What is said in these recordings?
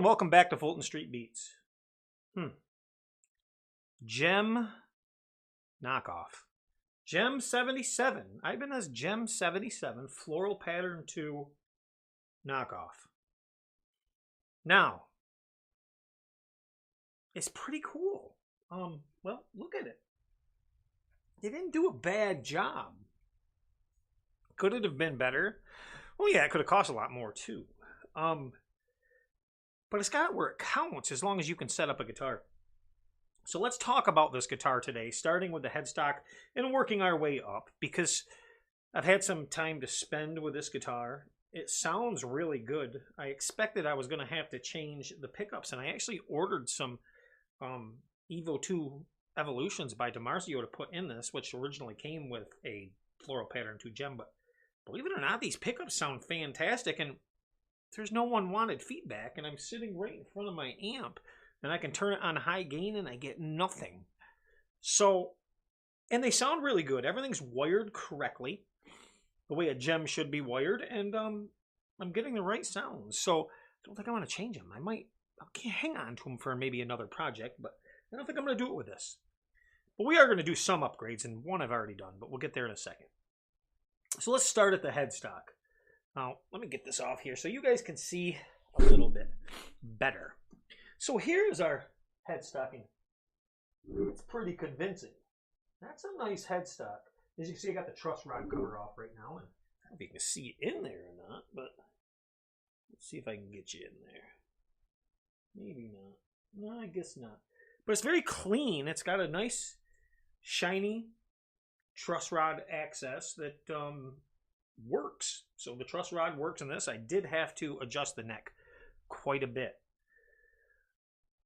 and welcome back to Fulton Street Beats. Jem knockoff. Jem 77. Ibanez Jem 77 floral pattern 2 knockoff. Now, it's pretty cool. Well, look at it. They didn't do a bad job. Could it have been better? Well, yeah, it could have cost a lot more too. But it's got it where it counts as long as you can set up a guitar. So let's talk about this guitar today, starting with the headstock and working our way up, because I've had some time to spend with this guitar. It sounds really good. I expected I was going to have to change the pickups, and I actually ordered some Evo 2 Evolutions by DiMarzio to put in this, which originally came with a floral pattern 2 Jem, but believe it or not, these pickups sound fantastic, and there's no unwanted feedback, and I'm sitting right in front of my amp, and I can turn it on high gain, and I get nothing. So, and they sound really good. Everything's wired correctly, the way a Jem should be wired, and I'm getting the right sounds. So, I don't think I want to change them. I can't hang on to them for maybe another project, but I don't think I'm going to do it with this. But we are going to do some upgrades, and one I've already done, but we'll get there in a second. So let's start at the headstock. Now, let me get this off here so you guys can see a little bit better. So here's our headstocking. It's pretty convincing. That's a nice headstock. As you can see, I got the truss rod cover off right now. And I don't know if you can see it in there or not, but let's see if I can get you in there. Maybe not. No, I guess not. But it's very clean. It's got a nice, shiny truss rod access that works. So the truss rod works in this. I did have to adjust the neck quite a bit.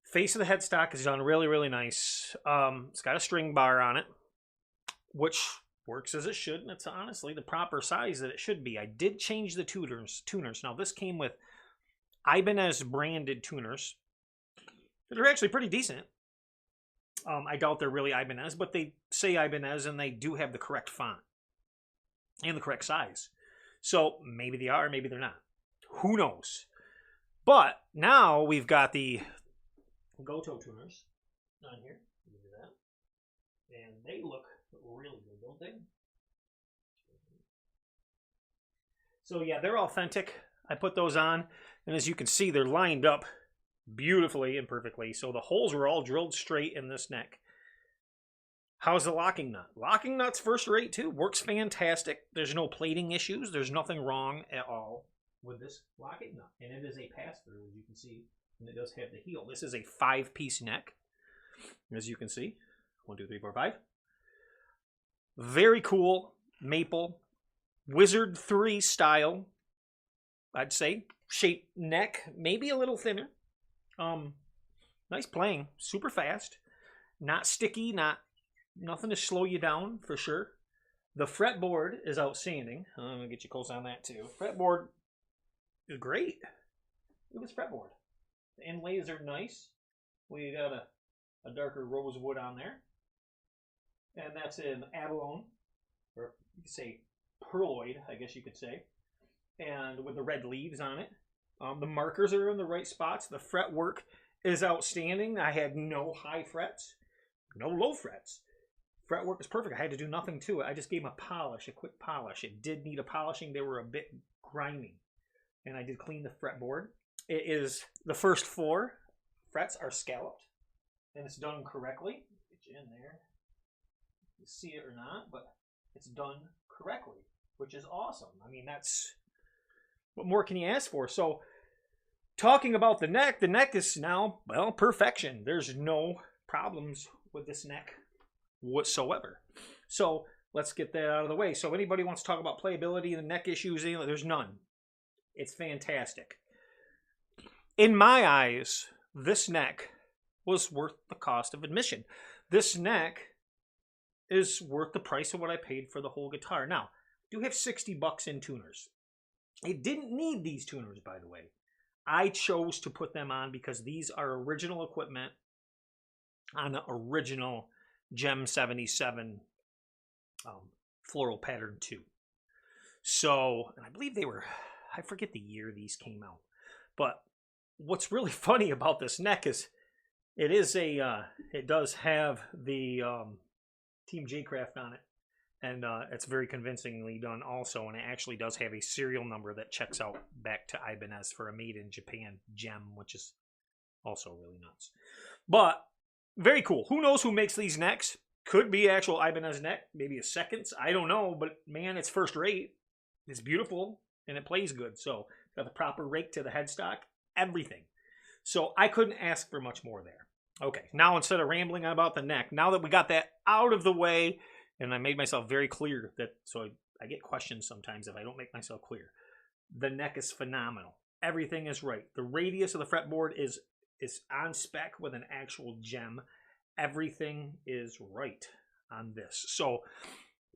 Face of the headstock is done really, really nice. It's got a string bar on it, which works as it should, and it's honestly the proper size that it should be. I did change the tuners. Now, this came with Ibanez branded tuners that are actually pretty decent. I doubt they're really Ibanez, but they say Ibanez, and they do have the correct font and the correct size. So maybe they are, maybe they're not. Who knows? But now we've got the Goto tuners on here. Look at that. And they look really good, don't they? So yeah, they're authentic. I put those on, and as you can see, they're lined up beautifully and perfectly. So the holes were all drilled straight in this neck. How's the locking nut? Locking nut's first rate too. Works fantastic. There's no plating issues. There's nothing wrong at all with this locking nut. And it is a pass-through, as you can see. And it does have the heel. This is a 5-piece neck, as you can see. 1, 2, 3, 4, 5. Very cool maple Wizard 3 style, I'd say. Shaped neck, maybe a little thinner. Nice playing, super fast. Not sticky, nothing to slow you down, for sure. The fretboard is outstanding. I'm going to get you close on that, too. Fretboard is great. Look at this fretboard. The inlays are nice. We got a darker rosewood on there. And that's an abalone, or you could say perloid, I guess you could say. And with the red leaves on it. The markers are in the right spots. The fretwork is outstanding. I had no high frets, no low frets. Fretwork is perfect. I had to do nothing to it. I just gave them a polish, a quick polish. It did need a polishing. They were a bit grimy. And I did clean the fretboard. It is, the first 4 frets are scalloped. And it's done correctly. Get you in there. You see it or not, but it's done correctly, which is awesome. I mean, that's, what more can you ask for? So, talking about the neck is now, well, perfection. There's no problems with this neck whatsoever. So, let's get that out of the way. So, anybody wants to talk about playability, the neck issues, there's none. It's fantastic. In my eyes, this neck was worth the cost of admission. This neck is worth the price of what I paid for the whole guitar. Now, I do have $60 in tuners. It didn't need these tuners, by the way. I chose to put them on because these are original equipment on the original Jem 77 floral pattern 2. So, and I believe they were, I forget the year these came out, but what's really funny about this neck is it is a it does have the Team J Craft on it, and it's very convincingly done also, and it actually does have a serial number that checks out back to Ibanez for a made in Japan gem, which is also really nuts. But very cool. Who knows who makes these necks? Could be actual Ibanez neck, maybe a seconds. I don't know, but man, it's first rate. It's beautiful and it plays good. So got the proper rake to the headstock, everything. So I couldn't ask for much more there. Okay, now instead of rambling about the neck, now that we got that out of the way, and I made myself very clear that, so I get questions sometimes if I don't make myself clear. The neck is phenomenal. Everything is right. The radius of the fretboard is on spec with an actual gem. Everything is right on this. So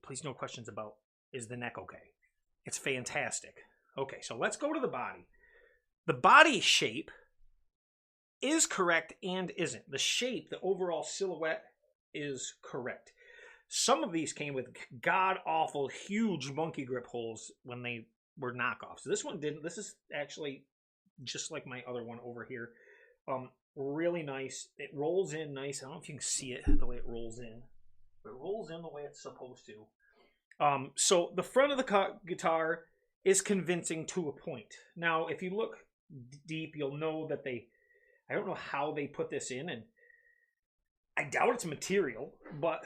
please no questions about, is the neck okay? It's fantastic. Okay, so let's go to the body. The body shape is correct and isn't. The shape, the overall silhouette is correct. Some of these came with god-awful, huge monkey grip holes when they were knockoffs. This one didn't. This is actually just like my other one over here. Really nice. It rolls in nice. I don't know if you can see it the way it rolls in. It rolls in the way it's supposed to. So the front of the guitar is convincing to a point. Now, if you look deep, you'll know that I don't know how they put this in, and I doubt it's material, but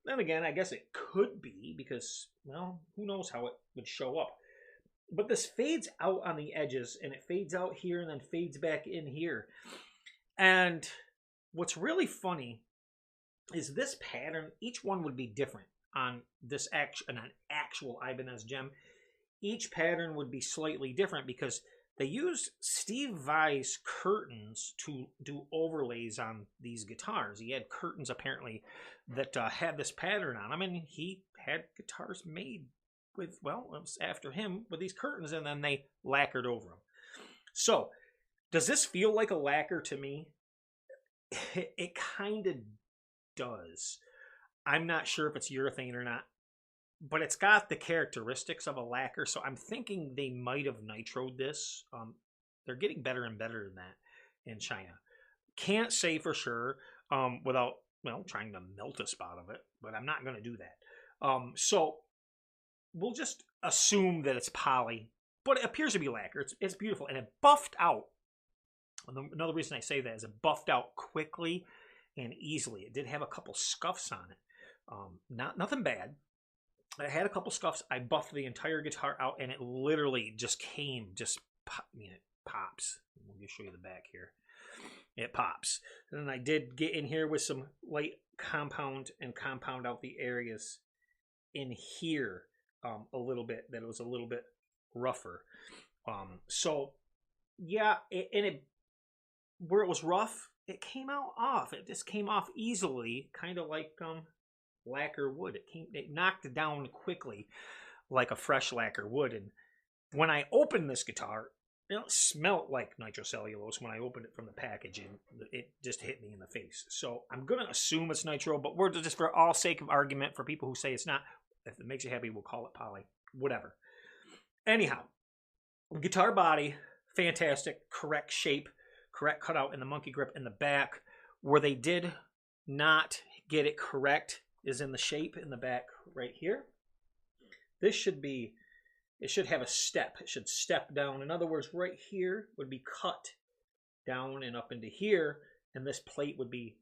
then again, I guess it could be because, well, who knows how it would show up. But this fades out on the edges, and it fades out here and then fades back in here. And what's really funny is this pattern, each one would be different on this an actual Ibanez Jem. Each pattern would be slightly different because they used Steve Vai's curtains to do overlays on these guitars. He had curtains apparently that had this pattern on them, and he had guitars made with, well, it was after him with these curtains, and then they lacquered over them. So, does this feel like a lacquer to me? It kind of does. I'm not sure if it's urethane or not, but it's got the characteristics of a lacquer, so I'm thinking they might have nitroed this. They're getting better and better than that in China. Can't say for sure without, well, trying to melt a spot of it, but I'm not going to do that. So we'll just assume that it's poly, but it appears to be lacquer. It's beautiful, and it buffed out. Another reason I say that is it buffed out quickly and easily. It did have a couple scuffs on it. Nothing bad. I had a couple scuffs. I buffed the entire guitar out, and it literally just it pops. Let me show you the back here. It pops. And then I did get in here with some light compound and compound out the areas in here a little bit, that it was a little bit rougher. So, yeah, where it was rough, it came out off. It just came off easily, kind of like lacquer wood. It knocked it down quickly like a fresh lacquer would. And when I opened this guitar, it smelled like nitrocellulose when I opened it from the package, and it just hit me in the face. So I'm going to assume it's nitro, but we're just, for all sake of argument, for people who say it's not, if it makes you happy, we'll call it poly. Whatever. Anyhow, guitar body, fantastic, correct shape, correct cutout in the monkey grip in the back. Where they did not get it correct is in the shape in the back right here. This should be, it should have a step. It should step down. In other words, right here would be cut down and up into here, and this plate would be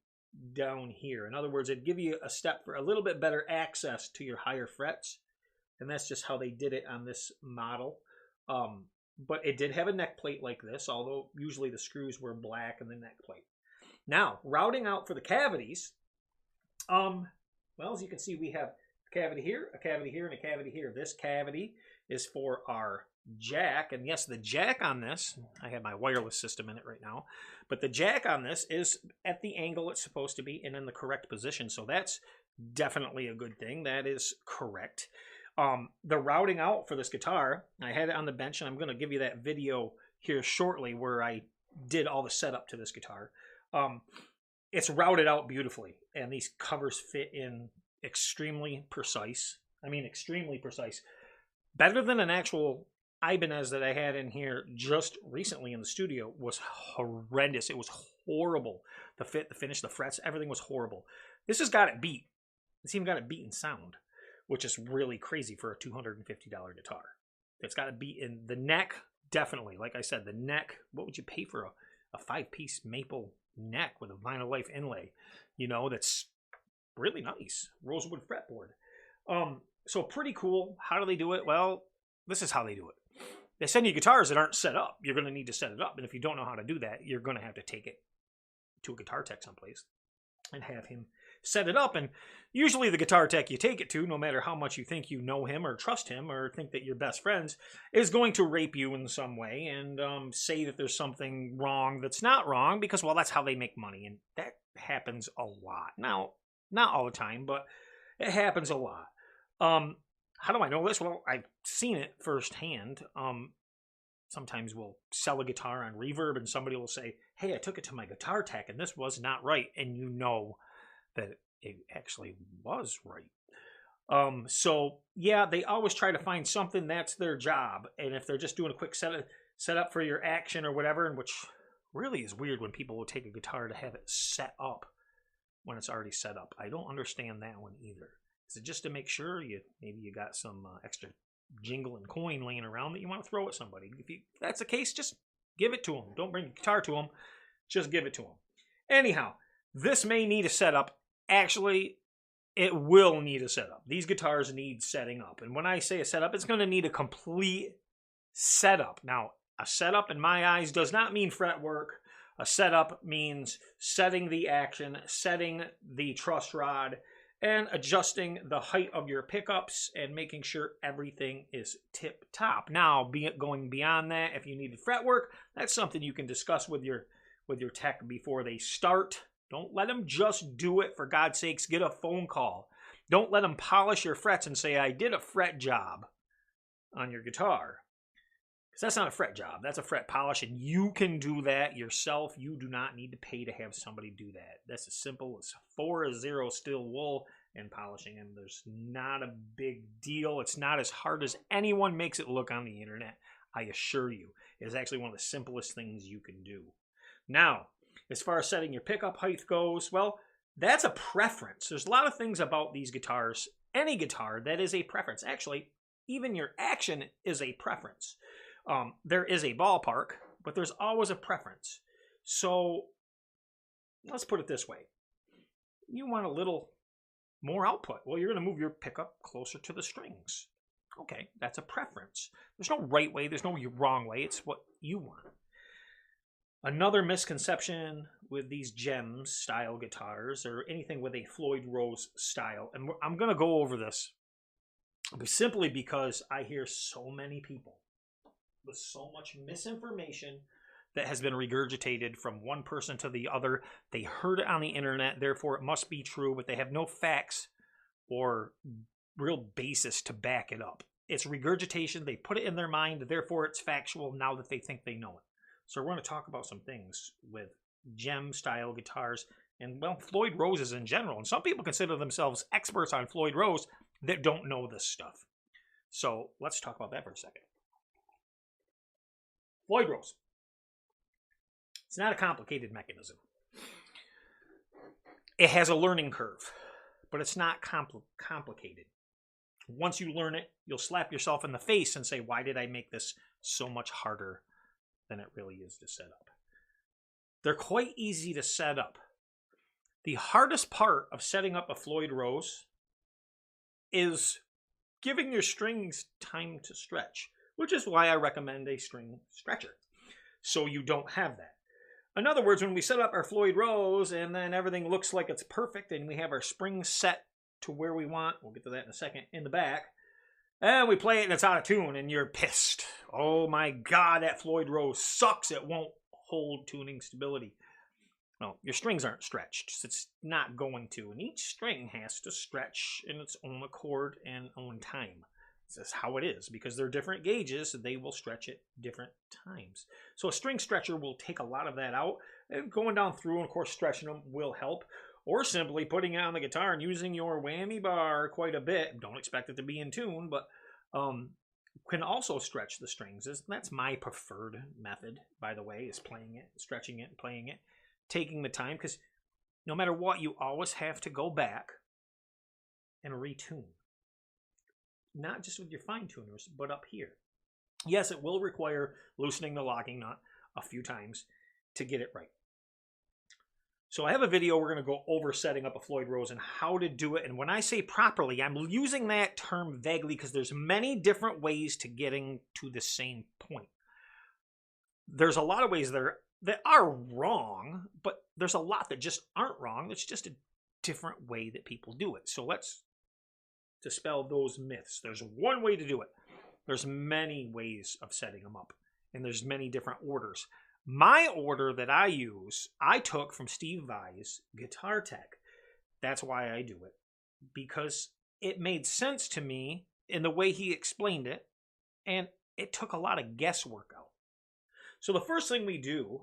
down here. In other words, it'd give you a step for a little bit better access to your higher frets, and that's just how they did it on this model. But it did have a neck plate like this, although usually the screws were black in the neck plate. Now, routing out for the cavities, well, as you can see, we have a cavity here, a cavity here, and a cavity here. This cavity is for our jack, and yes, the jack on this, I have my wireless system in it right now, but the jack on this is at the angle it's supposed to be and in the correct position, so that's definitely a good thing. That is correct. The routing out for this guitar, I had it on the bench, and I'm going to give you that video here shortly where I did all the setup to this guitar. It's routed out beautifully, and these covers fit in extremely precise. I mean, extremely precise. Better than an actual Ibanez that I had in here just recently in the studio was horrendous. It was horrible. The fit, the finish, the frets, everything was horrible. This has got it beat. It's even got it beat in sound, which is really crazy for a $250 guitar. It's got it beat in the neck, definitely. Like I said, the neck, what would you pay for a 5-piece maple neck with a Vinyl Life inlay? You know, that's really nice. Rosewood fretboard. So pretty cool. How do they do it? Well, this is how they do it. They send you guitars that aren't set up. You're going to need to set it up. And if you don't know how to do that, you're going to have to take it to a guitar tech someplace and have him set it up. And usually the guitar tech you take it to, no matter how much you think you know him or trust him or think that you're best friends, is going to rape you in some way and say that there's something wrong that's not wrong because, well, that's how they make money. And that happens a lot. Now, not all the time, but it happens a lot. How do I know this? Well, I've seen it firsthand. Sometimes we'll sell a guitar on Reverb and somebody will say, hey, I took it to my guitar tech and this was not right. And you know that it actually was right. So, yeah, they always try to find something. That's their job. And if they're just doing a quick setup for your action or whatever, and which really is weird when people will take a guitar to have it set up when it's already set up. I don't understand that one either. Is it just to make sure maybe you got some extra jingle and coin laying around that you want to throw at somebody? If that's the case, just give it to them. Don't bring the guitar to them. Just give it to them. Anyhow, this may need a setup. Actually, it will need a setup. These guitars need setting up. And when I say a setup, it's going to need a complete setup. Now, a setup in my eyes does not mean fretwork. A setup means setting the action, setting the truss rod, and adjusting the height of your pickups and making sure everything is tip-top. Now, going beyond that, if you needed fretwork, that's something you can discuss with your tech before they start. Don't let them just do it. For God's sakes, get a phone call. Don't let them polish your frets and say, I did a fret job on your guitar. Because that's not a fret job. That's a fret polish, and you can do that yourself. You do not need to pay to have somebody do that. That's as simple as 4-0 steel wool and polishing them. There's not a big deal. It's not as hard as anyone makes it look on the internet. I assure you. It's actually one of the simplest things you can do. Now, as far as setting your pickup height goes, well, that's a preference. There's a lot of things about these guitars, any guitar, that is a preference. Actually, even your action is a preference. There is a ballpark, but there's always a preference. So let's put it this way. You want a little more output. Well, you're going to move your pickup closer to the strings. Okay, that's a preference. There's no right way. There's no wrong way. It's what you want. Another misconception with these Jem style guitars or anything with a Floyd Rose style, and I'm going to go over this simply because I hear so many people with so much misinformation that has been regurgitated from one person to the other. They heard it on the internet, therefore it must be true, but they have no facts or real basis to back it up. It's regurgitation. They put it in their mind, therefore it's factual now that they think they know it. So we're going to talk about some things with Jem style guitars and, well, Floyd Roses in general. And some people consider themselves experts on Floyd Rose that don't know this stuff. So let's talk about that for a second. Floyd Rose. It's not a complicated mechanism. It has a learning curve, but it's not complicated. Once you learn it, you'll slap yourself in the face and say, why did I make this so much harder than it really is to set up? They're quite easy to set up. The hardest part of setting up a Floyd Rose is giving your strings time to stretch, which is why I recommend a string stretcher, so you don't have that. In other words, when we set up our Floyd Rose and then everything looks like it's perfect and we have our springs set to where we want, we'll get to that in a second, in the back, and we play it and it's out of tune and you're pissed. Oh my God, that Floyd Rose sucks. It won't hold tuning stability. Well, your strings aren't stretched. So it's not going to. And each string has to stretch in its own accord and own time. This is how it is. Because they're different gauges, they will stretch at different times. So a string stretcher will take a lot of that out. And going down through and, of course, stretching them will help. Or simply putting it on the guitar and using your whammy bar quite a bit. Don't expect it to be in tune, but can also stretch the strings. That's my preferred method, by the way, is playing it, stretching it, playing it, taking the time, because no matter what, you always have to go back and retune. Not just with your fine tuners, but up here. Yes, it will require loosening the locking nut a few times to get it right. So I have a video we're going to go over setting up a Floyd Rose and how to do it. And when I say properly, I'm using that term vaguely because there's many different ways to getting to the same point. There's a lot of ways that are wrong, but there's a lot that just aren't wrong. It's just a different way that people do it. So let's dispel those myths. There's one way to do it. There's many ways of setting them up, and there's many different orders. My order that I use, I took from Steve Vai's Guitar Tech. That's why I do it, because it made sense to me in the way he explained it, and it took a lot of guesswork out. So the first thing we do,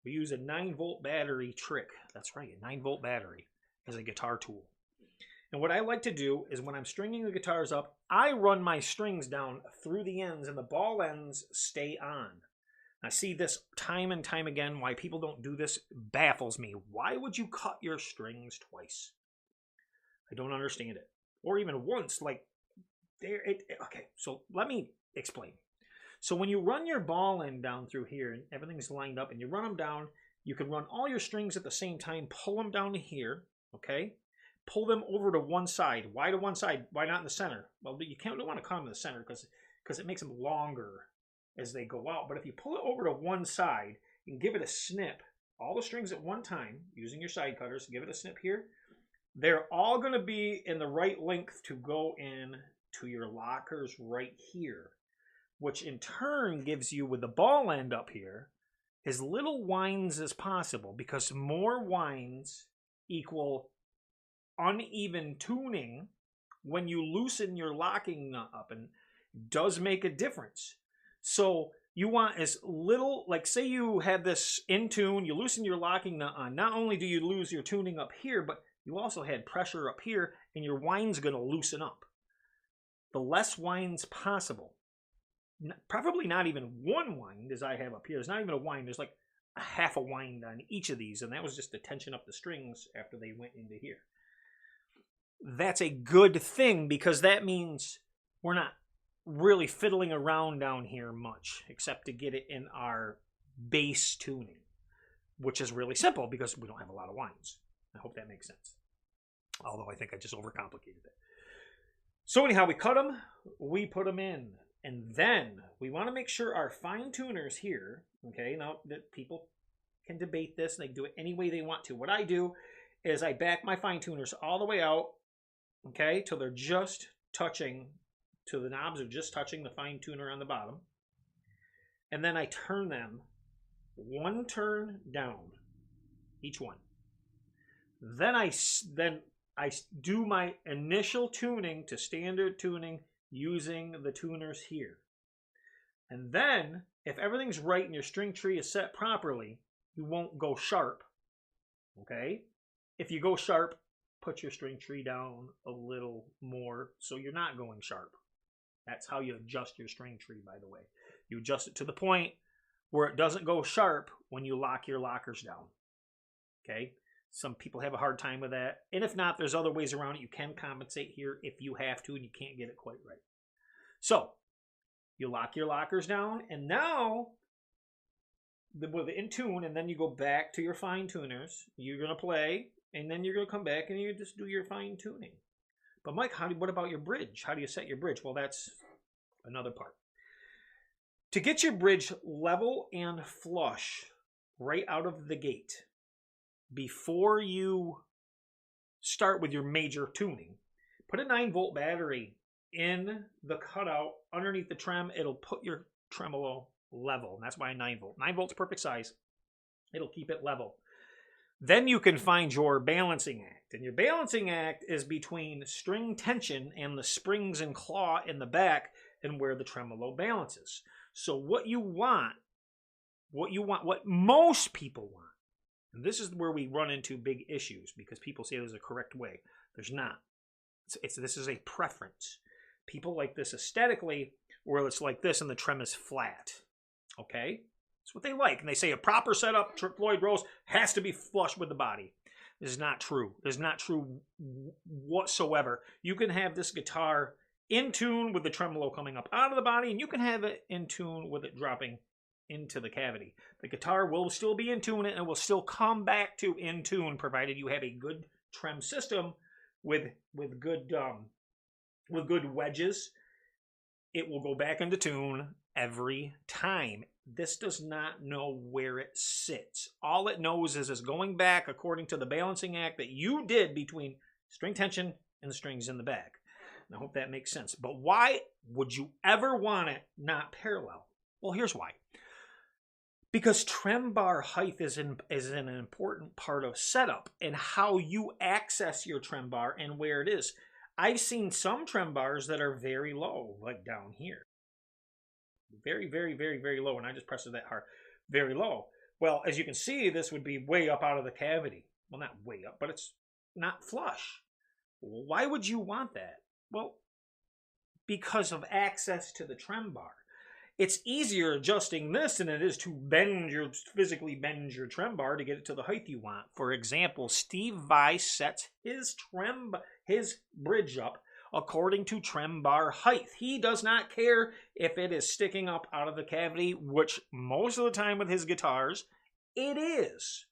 we use a 9-volt battery trick. That's right, a 9-volt battery as a guitar tool. And what I like to do is when I'm stringing the guitars up, I run my strings down through the ends and the ball ends stay on. I see this time and time again. Why people don't do this baffles me. Why would you cut your strings twice? I don't understand it. Or even once, like, okay, so let me explain. So when you run your ball end down through here and everything's lined up and you run them down, you can run all your strings at the same time, pull them down to here, okay? Pull them over to one side. Why to one side? Why not in the center? Well, you don't want to cut them in the center because it makes them longer as they go out. But if you pull it over to one side and give it a snip, all the strings at one time, using your side cutters, give it a snip here, they're all going to be in the right length to go in to your lockers right here, which in turn gives you, with the ball end up here, as little winds as possible, because more winds equal uneven tuning when you loosen your locking nut up, and does make a difference. So you want as little, like say you have this in tune, you loosen your locking nut on, not only do you lose your tuning up here, but you also had pressure up here and your wind's going to loosen up. The less winds possible, probably not even one wind as I have up here. There's not even a wind, there's like a half a wind on each of these, and that was just to tension up the strings after they went into here. That's a good thing because that means we're not really fiddling around down here much, except to get it in our bass tuning, which is really simple because we don't have a lot of winds. I hope that makes sense. Although I think I just overcomplicated it. So anyhow, we cut them, we put them in, and then we want to make sure our fine tuners here, okay, now that people can debate this, and they can do it any way they want to. What I do is I back my fine tuners all the way out, okay, till they're just touching, till the knobs are just touching the fine tuner on the bottom. And then I turn them one turn down, each one. Then I do my initial tuning to standard tuning using the tuners here. And then, if everything's right and your string tree is set properly, you won't go sharp, okay? If you go sharp, put your string tree down a little more so you're not going sharp. That's how you adjust your string tree, by the way. You adjust it to the point where it doesn't go sharp when you lock your lockers down. Okay? Some people have a hard time with that. And if not, there's other ways around it. You can compensate here if you have to and you can't get it quite right. So, you lock your lockers down, and now, with it in tune, and then you go back to your fine tuners. You're going to play, and then you're going to come back and you just do your fine tuning. But Mike, what about your bridge? How do you set your bridge? Well, that's another part. To get your bridge level and flush right out of the gate, before you start with your major tuning, put a 9-volt battery in the cutout underneath the trem. It'll put your tremolo level, and that's why a 9-volt. 9 volts perfect size. It'll keep it level. Then you can find your balancing act. And your balancing act is between string tension and the springs and claw in the back and where the tremolo balances. So what most people want, and this is where we run into big issues because people say there's a correct way. There's not. This is a preference. People like this aesthetically where it's like this and the trim is flat. Okay? That's what they like. And they say a proper setup, Floyd Rose, has to be flush with the body. This is not true. This is not true whatsoever. You can have this guitar in tune with the tremolo coming up out of the body, and you can have it in tune with it dropping into the cavity. The guitar will still be in tune, and it will still come back to in tune, provided you have a good trem system with good wedges. It will go back into tune every time. This does not know where it sits. All it knows is it's going back according to the balancing act that you did between string tension and the strings in the back. And I hope that makes sense. But why would you ever want it not parallel? Well, here's why. Because trem bar height is an important part of setup and how you access your trem bar and where it is. I've seen some trem bars that are very low, like down here. Very, very, very, very low, and I just pressed it that hard. Very low. Well, as you can see, this would be way up out of the cavity. Well, not way up, but it's not flush. Why would you want that? Well, because of access to the trem bar. It's easier adjusting this than it is to physically bend your trem bar to get it to the height you want. For example, Steve Vai sets his bridge up according to trem bar height. He does not care if it is sticking up out of the cavity, which most of the time with his guitars, it is.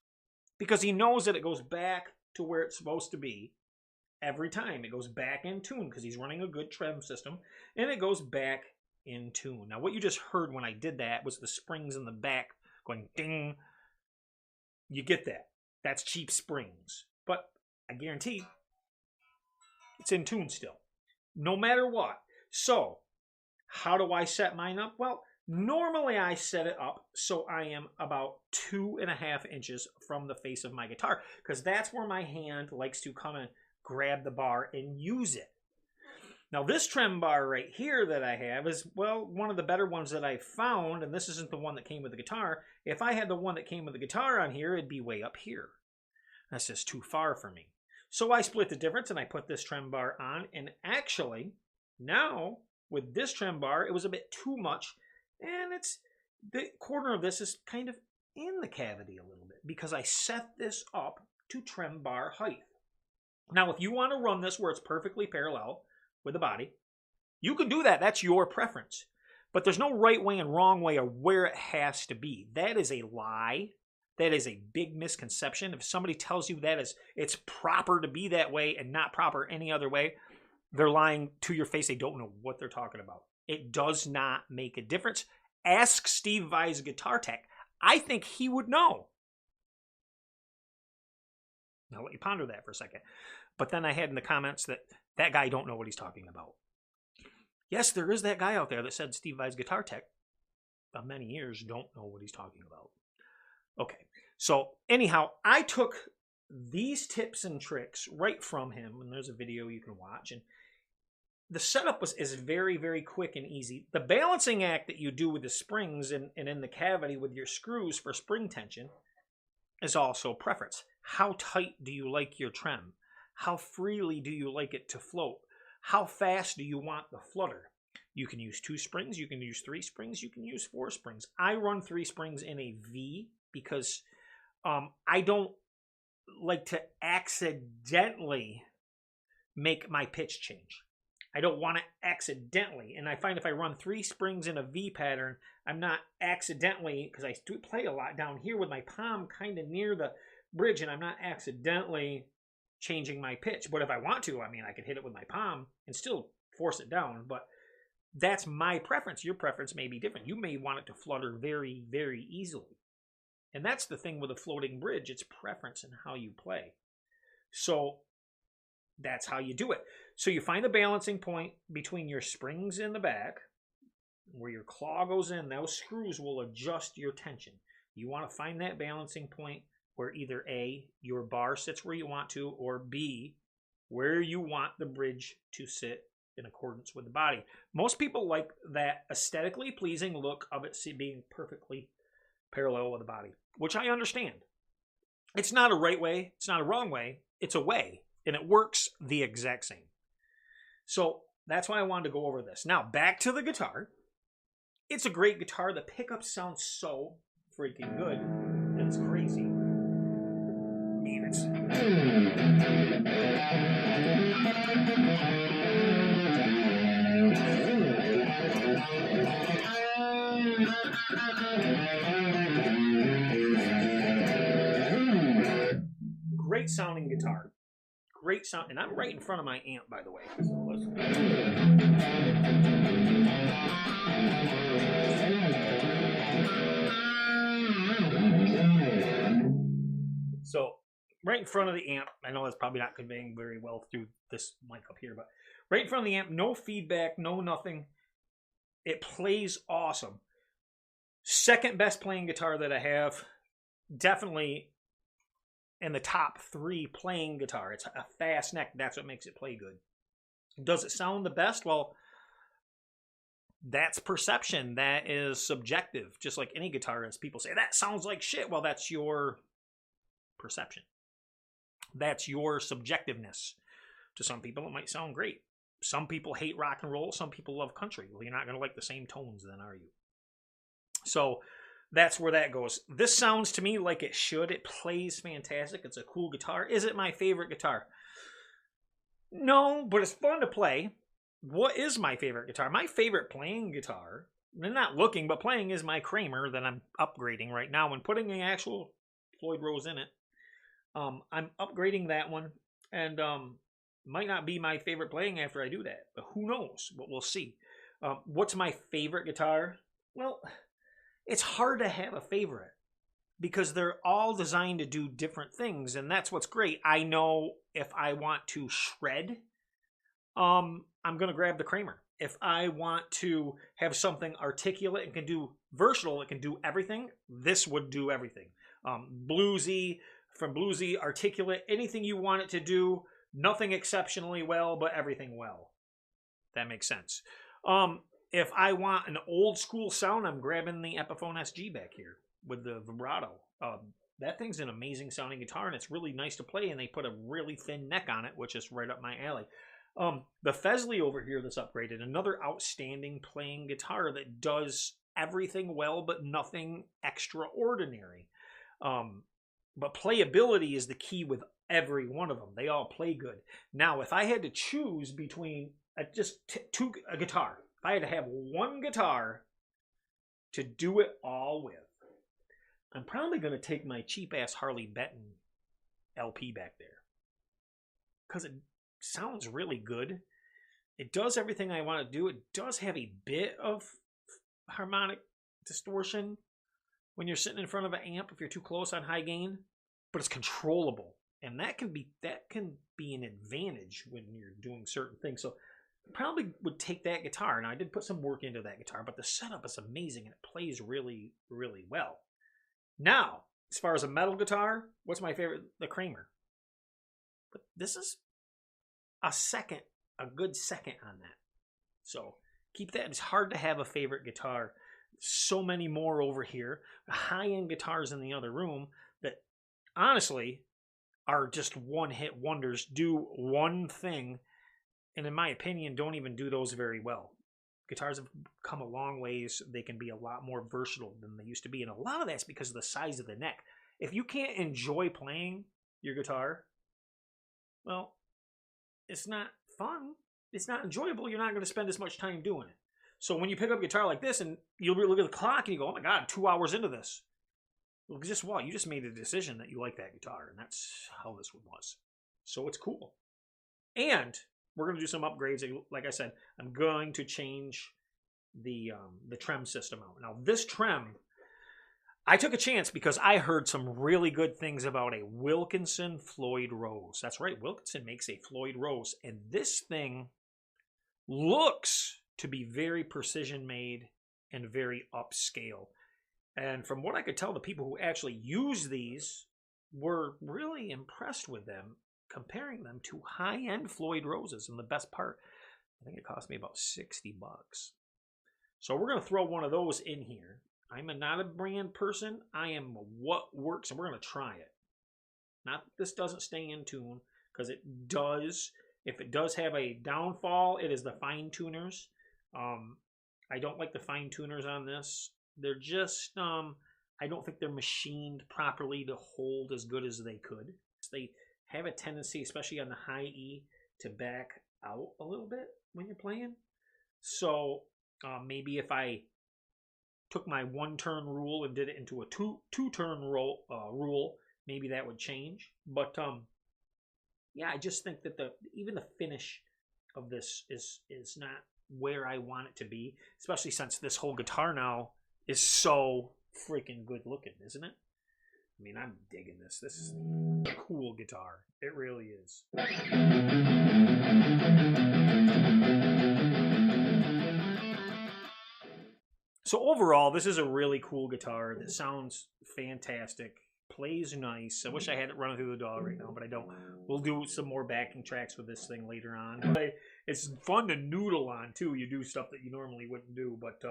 Because he knows that it goes back to where it's supposed to be every time. It goes back in tune because he's running a good trem system, and it goes back in tune. Now, what you just heard when I did that was the springs in the back going ding. You get that. That's cheap springs. But I guarantee it's in tune still, no matter what. So, how do I set mine up? Well, normally I set it up so I am about 2.5 inches from the face of my guitar, because that's where my hand likes to come and grab the bar and use it. Now, this trem bar right here that I have is, well, one of the better ones that I found, and this isn't the one that came with the guitar. If I had the one that came with the guitar on here, it'd be way up here. That's just too far for me. So I split the difference and I put this trem bar on, and actually, now, with this trem bar, it was a bit too much, and the corner of this is kind of in the cavity a little bit, because I set this up to trem bar height. Now, if you want to run this where it's perfectly parallel with the body, you can do that. That's your preference. But there's no right way and wrong way or where it has to be. That is a lie. That is a big misconception. If somebody tells you that it's proper to be that way and not proper any other way, they're lying to your face. They don't know what they're talking about. It does not make a difference. Ask Steve Vai's guitar tech. I think he would know. Now let you ponder that for a second. But then I had in the comments that guy don't know what he's talking about. Yes, there is that guy out there that said Steve Vai's guitar tech for many years don't know what he's talking about. Okay, so anyhow, I took these tips and tricks right from him, and there's a video you can watch, and the setup is very, very quick and easy. The balancing act that you do with the springs and in the cavity with your screws for spring tension is also preference. How tight do you like your trem? How freely do you like it to float? How fast do you want the flutter? You can use 2 springs, you can use 3 springs, you can use 4 springs. I run 3 springs in a V because I don't like to accidentally make my pitch change. I don't want to accidentally, and I find if I run 3 springs in a V pattern, I'm not accidentally, because I do play a lot down here with my palm kind of near the bridge, and I'm not accidentally changing my pitch. But if I want to, I mean, I can hit it with my palm and still force it down, but that's my preference. Your preference may be different. You may want it to flutter very, very easily. And that's the thing with a floating bridge. It's preference in how you play. So that's how you do it. So you find the balancing point between your springs in the back, where your claw goes in. Those screws will adjust your tension. You want to find that balancing point where either A, your bar sits where you want to, or B, where you want the bridge to sit in accordance with the body. Most people like that aesthetically pleasing look of it being perfectly parallel with the body, which I understand. It's not a right way, it's not a wrong way, it's a way, and it works the exact same. So that's why I wanted to go over this. Now, back to the guitar. It's a great guitar. The pickups sound so freaking good that it's crazy. I mean, it's... Great sounding guitar. Great sound. And I'm right in front of my amp, by the way. So listen. So right in front of the amp. I know that's probably not conveying very well through this mic up here, but right in front of the amp, no feedback, no nothing. It plays awesome. Second best playing guitar that I have. Definitely in the top 3 playing guitar. It's a fast neck. That's what makes it play good. Does it sound the best? Well, that's perception. That is subjective. Just like any guitarist, people say, that sounds like shit. Well, that's your perception. That's your subjectiveness. To some people, it might sound great. Some people hate rock and roll. Some people love country. Well, you're not going to like the same tones then, are you? So that's where that goes. This sounds to me like it should. It plays fantastic. It's a cool guitar. Is it my favorite guitar? No, but it's fun to play. What is my favorite guitar? My favorite playing guitar, and not looking, but playing, is my Kramer that I'm upgrading right now and putting an actual Floyd Rose in it. I'm upgrading that one, and might not be my favorite playing after I do that, but who knows? But we'll see. What's my favorite guitar? Well, it's hard to have a favorite because they're all designed to do different things, and that's what's great. I know if I want to shred, I'm going to grab the Kramer. If I want to have something articulate and can do versatile, it can do everything, this would do everything. Bluesy, from bluesy, articulate, anything you want it to do, nothing exceptionally well, but everything well. That makes sense. If I want an old school sound, I'm grabbing the Epiphone SG back here with the vibrato. That thing's an amazing sounding guitar, and it's really nice to play, and they put a really thin neck on it, which is right up my alley. The Fesley over here that's upgraded, another outstanding playing guitar that does everything well, but nothing extraordinary. But playability is the key with every one of them. They all play good. Now, if I had to choose between a guitar, if I had to have one guitar to do it all with, I'm probably going to take my cheap-ass Harley Benton LP back there. Because it sounds really good. It does everything I want to do. It does have a bit of harmonic distortion when you're sitting in front of an amp if you're too close on high gain. But it's controllable. And that can be an advantage when you're doing certain things. So I probably would take that guitar. Now, I did put some work into that guitar, but the setup is amazing and it plays really, really well. Now, as far as a metal guitar, what's my favorite? The Kramer. But this is a good second on that. So keep that. It's hard to have a favorite guitar. So many more over here. High-end guitars in the other room that honestly are just one-hit wonders, do one thing, and in my opinion, don't even do those very well. Guitars have come a long ways. They can be a lot more versatile than they used to be, and a lot of that's because of the size of the neck. If you can't enjoy playing your guitar, well, it's not fun. It's not enjoyable. You're not going to spend as much time doing it. So when you pick up a guitar like this and you look at the clock and you go, oh my God, 2 hours into this. Well, just what? You just made a decision that you like that guitar, and that's how this one was. So it's cool. And we're going to do some upgrades. Like I said, I'm going to change the trem system out. Now, this trem, I took a chance because I heard some really good things about a Wilkinson Floyd Rose. That's right, Wilkinson makes a Floyd Rose. And this thing looks to be very precision made and very upscale. And from what I could tell, the people who actually use these were really impressed with them, comparing them to high-end Floyd Roses. And the best part, I think it cost me about $60. So we're going to throw one of those in here. I'm not a brand person. I am what works, and we're going to try it. Not that this doesn't stay in tune, because it does. If it does have a downfall, it is the fine tuners. I don't like the fine tuners on this. They're just, I don't think they're machined properly to hold as good as they could. They have a tendency, especially on the high E, to back out a little bit when you're playing. So maybe if I took my 1-turn rule and did it into a two-turn rule, maybe that would change. But yeah, I just think that even the finish of this is not where I want it to be, especially since this whole guitar now is so freaking good looking, isn't it? I mean, I'm digging this. This is a cool guitar. It really is. So overall, this is a really cool guitar that sounds fantastic. Plays nice. I wish I had it running through the DAW right now, but I don't. We'll do some more backing tracks with this thing later on. But it's fun to noodle on, too. You do stuff that you normally wouldn't do. But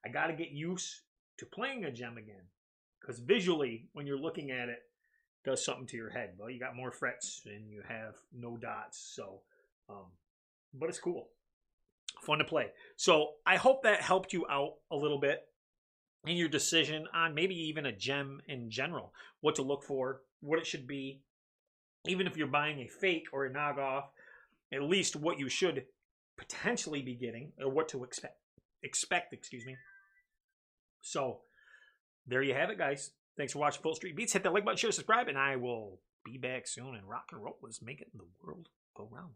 I got to get used to playing a Jem again. Because visually, when you're looking at it, it does something to your head. Well, you got more frets and you have no dots. So, but it's cool. Fun to play. So I hope that helped you out a little bit in your decision on maybe even a Jem in general. What to look for, what it should be. Even if you're buying a fake or a knockoff, at least what you should potentially be getting, or what to expect, excuse me. So there you have it, guys. Thanks for watching Full Street Beats. Hit that like button, share, subscribe, and I will be back soon. And rock and roll is making the world go round.